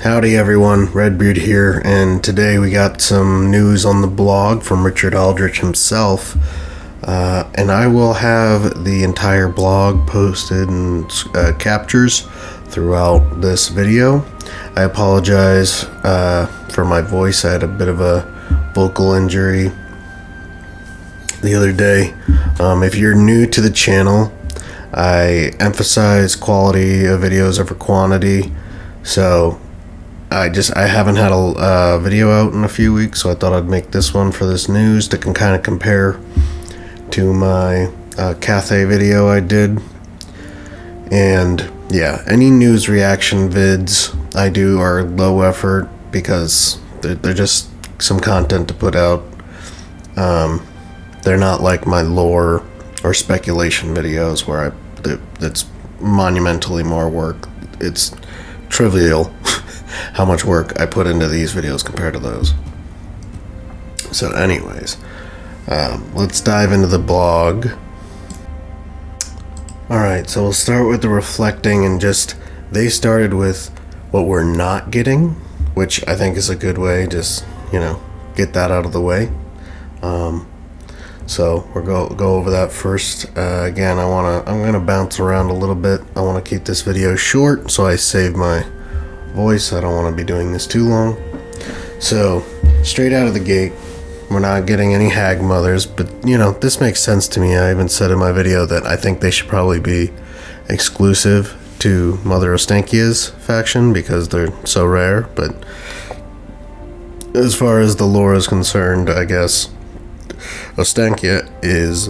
Howdy everyone, Redbeard here, and today we got some news on the blog from Richard Aldrich himself, and I will have the entire blog posted and captures throughout this video. I apologize for my voice. I had a bit of a vocal injury the other day. If you're new to the channel, I emphasize quality of videos over quantity, so I haven't had a video out in a few weeks, so I thought I'd make this one for this news to kind of compare to my Cathay video I did. And yeah, any news reaction vids I do are low effort because they're just some content to put out. They're not like my lore or speculation videos where it's monumentally more work. It's trivial how much work I put into these videos compared to those. So anyways, let's dive into the blog. Alright, so we'll start with the reflecting, and just they started with what we're not getting, which I think is a good way, just, get that out of the way. So we'll go over that first. Again, I'm gonna bounce around a little bit. I want to keep this video short, so I save my voice. I don't want to be doing this too long. So straight out of the gate, we're not getting any hag mothers, but this makes sense to me. I even said in my video that I think they should probably be exclusive to Mother Ostankia's faction because they're so rare. But as far as the lore is concerned, I guess Ostankia is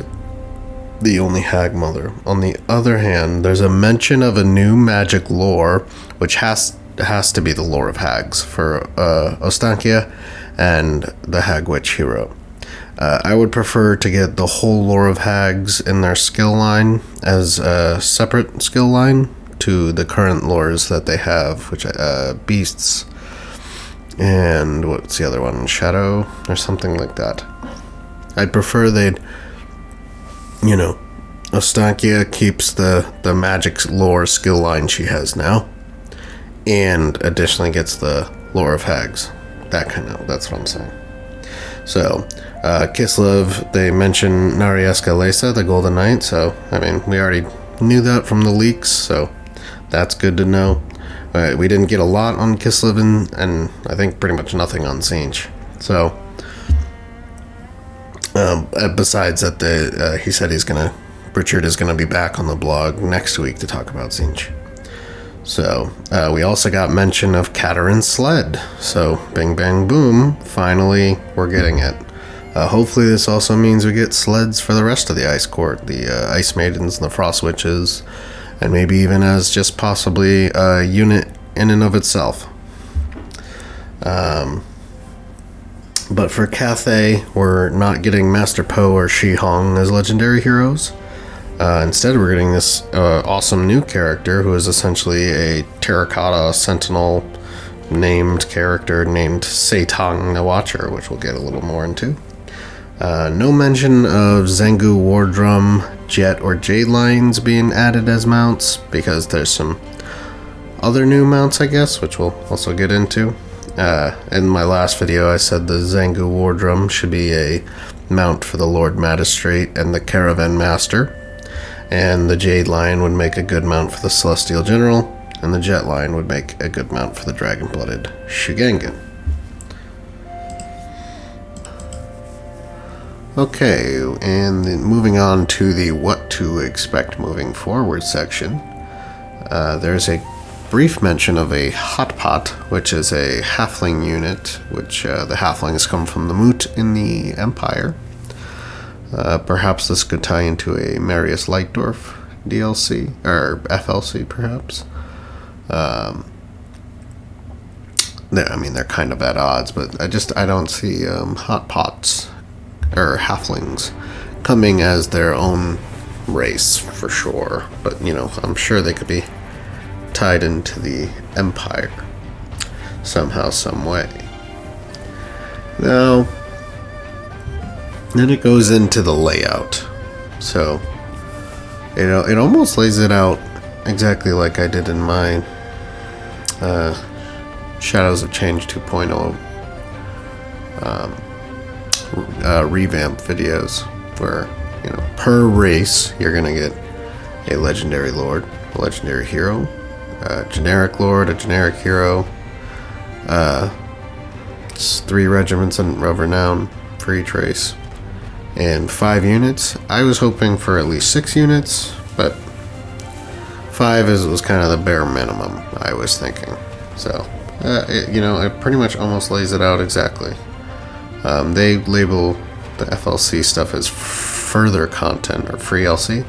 the only hag mother. On the other hand, there's a mention of a new magic lore, which has to be the lore of hags for Ostankia and the Hag Witch hero. I would prefer to get the whole lore of hags in their skill line as a separate skill line to the current lores that they have, which beasts and what's the other one, shadow or something like that. I'd prefer they'd, Ostankia keeps the magic lore skill line she has now, and additionally gets the lore of hags. That's what I'm saying. So, Kislev, they mention Narieska Lesa, the Golden Knight, so, we already knew that from the leaks, so that's good to know. We didn't get a lot on Kislev, and I think pretty much nothing on Tzeentch. So, besides that, he said Richard is gonna be back on the blog next week to talk about Tzeentch. So, we also got mention of Katarin's sled. So, bing bang boom, finally we're getting it. Hopefully this also means we get sleds for the rest of the Ice Court, the Ice Maidens and the Frost Witches, and maybe even as just possibly a unit in and of itself. But for Cathay, we're not getting Master Po or Shi Hong as legendary heroes. Instead, we're getting this awesome new character who is essentially a terracotta sentinel named character named Saytang the Watcher, which we'll get a little more into. No mention of Zengu Wardrum, Jet, or Jade Lions being added as mounts, because there's some other new mounts, I guess, which we'll also get into. In my last video, I said the Zengu Wardrum should be a mount for the Lord Magistrate and the Caravan Master, and the Jade Lion would make a good mount for the Celestial General, and the Jet Lion would make a good mount for the Dragon-Blooded Shigangan. Okay, and then moving on to the what to expect moving forward section, there's a brief mention of a Hot Pot, which is a halfling unit, which the halflings come from the Moot in the Empire. Perhaps this could tie into a Marius Lightdorf DLC, or FLC perhaps. They're kind of at odds, but I don't see Hot Pots or halflings coming as their own race for sure. But, I'm sure they could be tied into the Empire somehow, some way. Now, then it goes into the layout. So, it almost lays it out exactly like I did in my Shadows of Change 2.0 revamp videos where, you know, per race you're gonna get a legendary lord, a legendary hero, a generic lord, a generic hero, it's 3 regiments of renown for each race, and 5 units. I was hoping for at least 6 units, but 5 was kind of the bare minimum I was thinking. So, it pretty much almost lays it out exactly. They label the FLC stuff as further content, or free LC,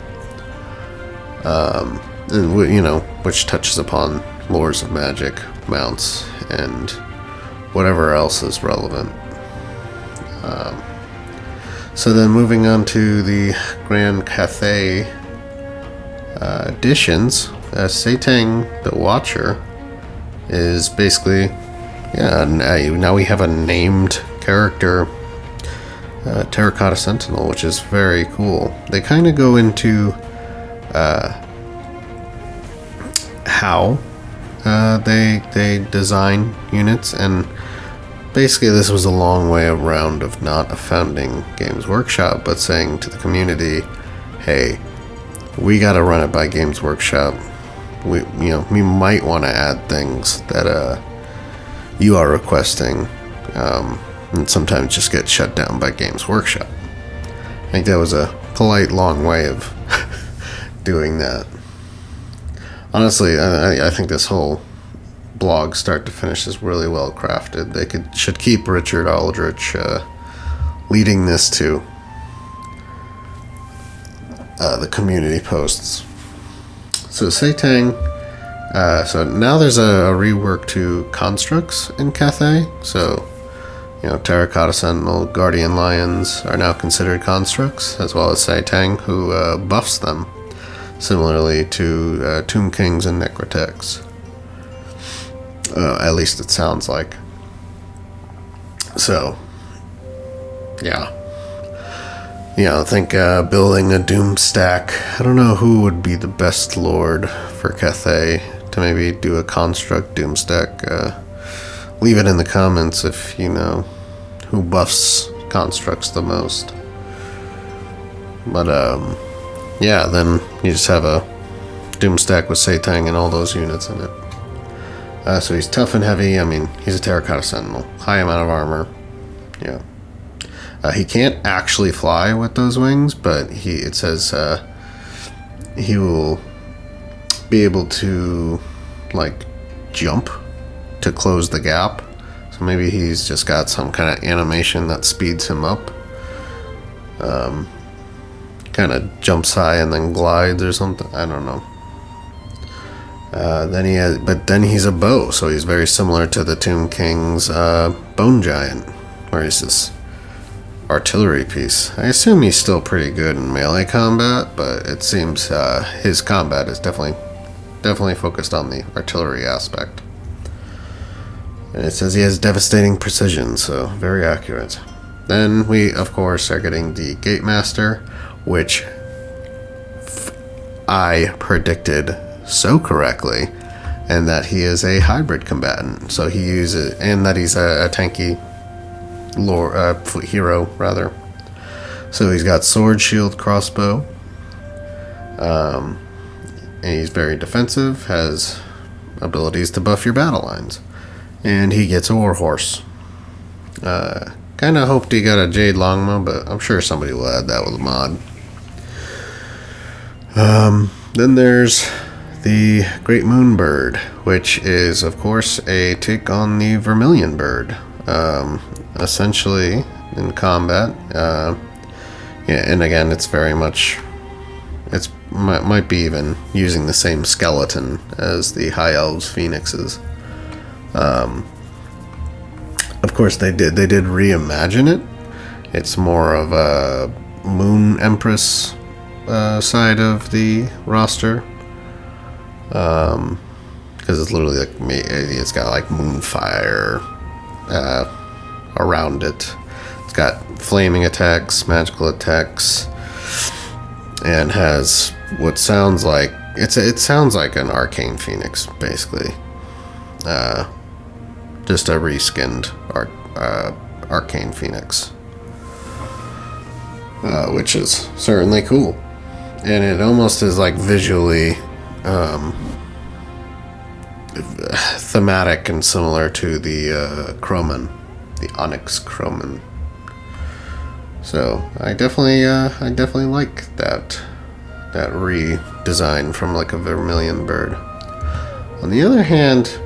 which touches upon lores of magic, mounts, and whatever else is relevant. So then moving on to the Grand Cathay additions, Saytang the Watcher is basically, now we have a named character, Terracotta Sentinel, which is very cool. They kind of go into how they design units, and basically this was a long way around of not founding Games Workshop, but saying to the community, hey, we gotta run it by Games Workshop. We might want to add things that you are requesting, and sometimes just get shut down by Games Workshop. I think that was a polite, long way of doing that. Honestly, I think this whole blog, start to finish, is really well crafted. They should keep Richard Aldrich leading this to the community posts. So Saytang, so now there's a rework to constructs in Cathay. So, Terracotta Sentinel, Guardian Lions are now considered constructs, as well as Saytang, who buffs them, similarly to Tomb Kings and Necrotex. At least it sounds like. So, yeah. I think building a Doom stack, I don't know who would be the best lord for Cathay to maybe do a construct Doom stack. Leave it in the comments if you know who buffs constructs the most. But then you just have a Doom stack with Saytang and all those units in it. So he's tough and heavy. I mean, he's a Terracotta Sentinel, high amount of armor. Yeah. He can't actually fly with those wings, but it says he will be able to jump to close the gap. So maybe he's just got some kind of animation that speeds him up. Kind of jumps high and then glides or something. I don't know. Then he's a bow, so he's very similar to the Tomb King's Bone Giant, where he's this artillery piece. I assume he's still pretty good in melee combat, but it seems his combat is definitely focused on the artillery aspect. And it says he has devastating precision, so very accurate. Then we, of course, are getting the Gate Master, which I predicted so correctly, and that he is a hybrid combatant. So he uses, and that he's a tanky hero, rather. So he's got sword, shield, crossbow, and he's very defensive, has abilities to buff your battle lines, and he gets a warhorse. Kind of hoped he got a Jade Longbow, but I'm sure somebody will add that with a mod. Then there's the Great Moon Bird, which is, of course, a take on the Vermilion Bird. Essentially, in combat, and again, it's very much, might be even using the same skeleton as the High Elves Phoenixes. Of course, they did reimagine it. It's more of a Moon Empress side of the roster, because it's literally it's got moonfire around it. It's got flaming attacks, magical attacks, and has what sounds like it sounds like an arcane phoenix, basically. just a reskinned Arcane Phoenix, which is certainly cool, and it almost is like visually thematic and similar to the Chroman, the Onyx Chroman. So I definitely like that redesign from like a Vermilion bird. On the other hand,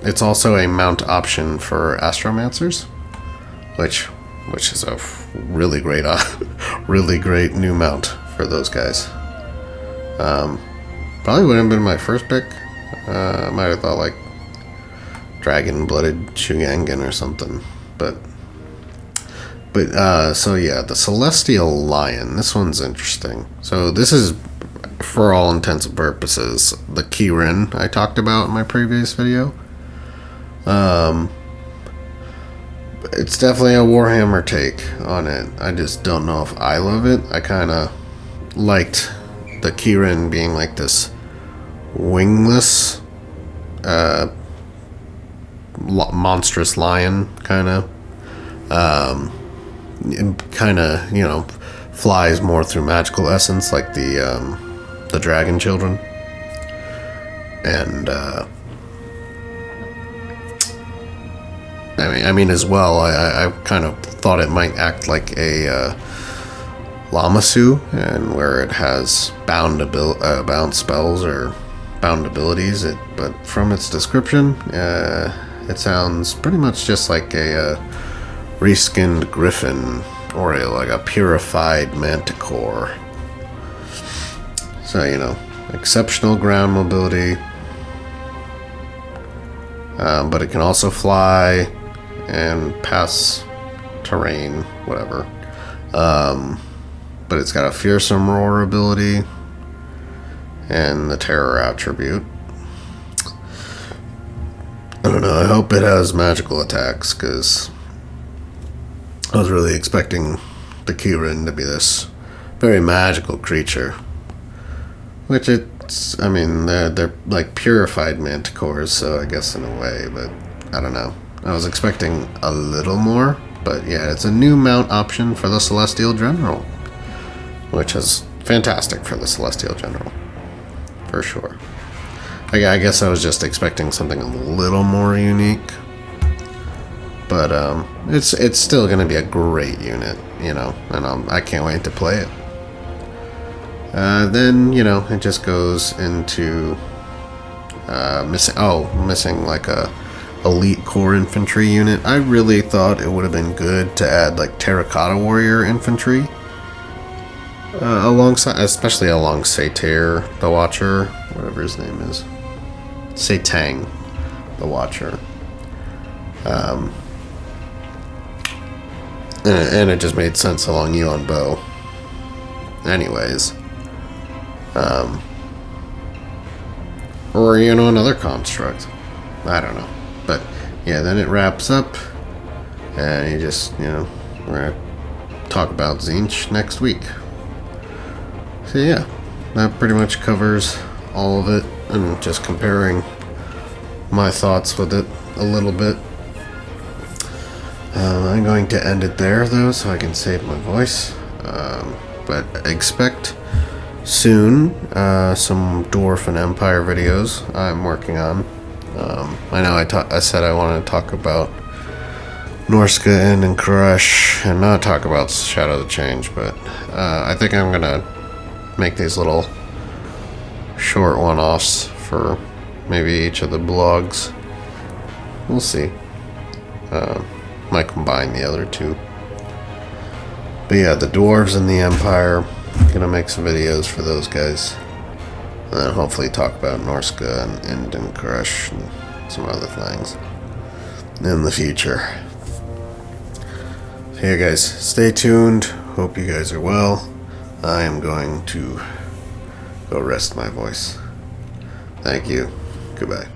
it's also a mount option for Astromancers, which is a really great new mount for those guys. Probably wouldn't have been my first pick. I might have thought like Dragon-blooded Shugangan or something, but so yeah, the Celestial Lion. This one's interesting. So this is, for all intents and purposes, the Kirin I talked about in my previous video. It's definitely a Warhammer take on it. I just don't know if I love it. I kind of liked the Kirin being like this wingless, monstrous lion, kind of. Flies more through magical essence, like the dragon children. And I mean as well, I kind of thought it might act like a Lamasu, and where it has bound spells or bound abilities. But from its description, it sounds pretty much just like a reskinned griffin, or like a purified manticore. So, exceptional ground mobility, but it can also fly and pass terrain, whatever. But it's got a fearsome roar ability and the terror attribute. I don't know, I hope it has magical attacks, because I was really expecting the Kirin to be this very magical creature. Which they're like purified manticores, so I guess in a way, but I don't know. I was expecting a little more, but yeah, it's a new mount option for the Celestial General, which is fantastic for the Celestial General, for sure. I guess I was just expecting something a little more unique, but it's still going to be a great unit, and I can't wait to play it. Then it just goes into missing like a elite core infantry unit. I really thought it would have been good to add like terracotta warrior infantry alongside, especially along Saytang the Watcher, whatever his name is, Saytang the Watcher. And it just made sense along Yuan Bo. Anyways. Or, another construct. I don't know. But, yeah, then it wraps up. And you just, we're going to talk about Tzeentch next week. So, yeah, that pretty much covers all of it. And just comparing my thoughts with it a little bit. I'm going to end it there, though, so I can save my voice. But expect soon some Dwarf and Empire videos I'm working on. I know I said I wanted to talk about Norska and Krush and not talk about Shadow of the Change, but I think I'm gonna make these little short one-offs for maybe each of the blogs. We'll see. Might combine the other two. But yeah, the Dwarves and the Empire, gonna make some videos for those guys. And then hopefully talk about Norska and Krush and some other things in the future. So yeah, guys, stay tuned. Hope you guys are well. I am going to go rest my voice. Thank you. Goodbye.